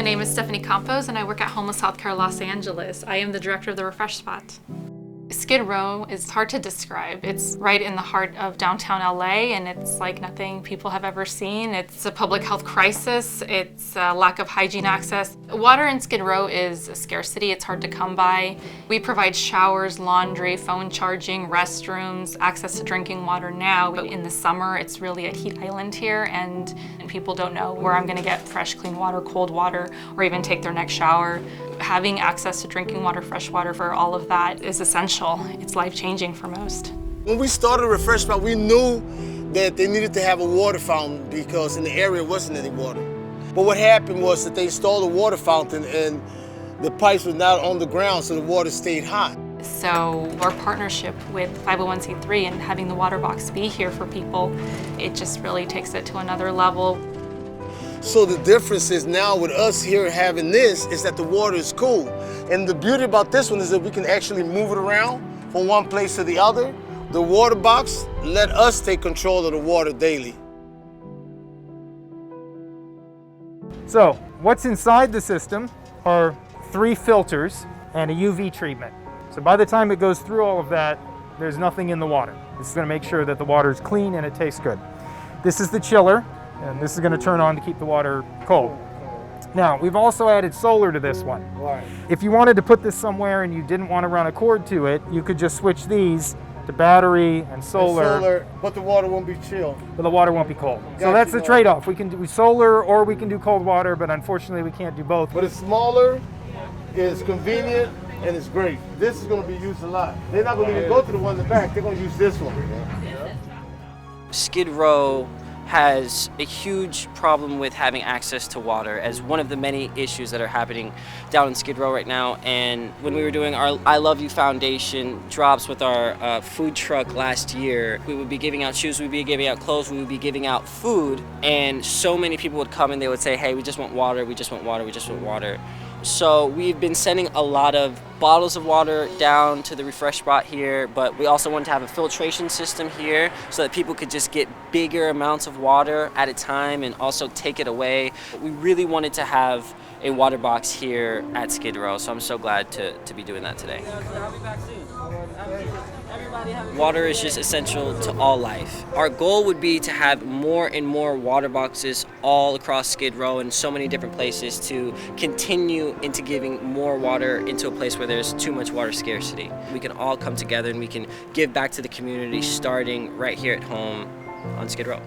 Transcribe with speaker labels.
Speaker 1: name is Stephanie Campos and I work at Homeless Healthcare Los Angeles. I am the director of the ReFresh spot. SkidRow is hard to describe. It's right in the heart of downtown LA and it's like nothing people have ever seen. It's a public health crisis. It's a lack of hygiene access. Water in SkidRow is a scarcity. It's hard to come by. We provide showers, laundry, phone charging, restrooms, access to drinking water now. But in the summer, it's really a heat island here and people don't know where I'm gonna get fresh, clean water, cold water, or even take their next shower. Having access to drinking water, fresh water for all of that is essential. It's life-changing for most.
Speaker 2: When we started ReFresh spot, we knew that they needed to have a water fountain because in the area wasn't any water. But what happened was that they installed a water fountain and the pipes were not on the ground, so the water stayed hot.
Speaker 1: So our partnership with 501c3 and having the WaterBox be here for people, it just really takes it to another level.
Speaker 2: So the difference is now with us here having this is that the water is cool. And the beauty about this one is that we can actually move it around from one place to the other. The WaterBox let us take control of the water daily.
Speaker 3: So what's inside the system are 3 filters and a UV treatment. So by the time it goes through all of that, there's nothing in the water. This is going to make sure that the water is clean and it tastes good. This is the chiller. And this is going to turn on to keep the water cold. Now, we've also added solar to this one.
Speaker 2: Right.
Speaker 3: If you wanted to put this somewhere and you didn't want to run a cord to it, you could just switch these to battery and solar.
Speaker 2: But the water won't be chilled.
Speaker 3: But the water won't be cold. So that's the trade-off. We can do solar or we can do cold water, but unfortunately we can't do both.
Speaker 2: But it's smaller, it's convenient, and it's great. This is going to be used a lot. They're not going to even go to the one in the back. They're going to use this one.
Speaker 4: SkidRow has a huge problem with having access to water as one of the many issues that are happening down in SkidRow right now. And when we were doing our I Love You Foundation drops with our food truck last year, we would be giving out shoes, we'd be giving out clothes, we would be giving out food, and so many people would come and they would say, hey, we just want water, we just want water, we just want water. So we've been sending a lot of bottles of water down to the ReFresh spot here, but we also wanted to have a filtration system here so that people could just get bigger amounts of water at a time and also take it away. We really wanted to have a water box here at SkidRow, so I'm so glad to be doing that today. Water is just essential to all life. Our goal would be to have more and more water boxes all across SkidRow and so many different places to continue into giving more water into a place where there's too much water scarcity. We can all come together and we can give back to the community starting right here at home on SkidRow.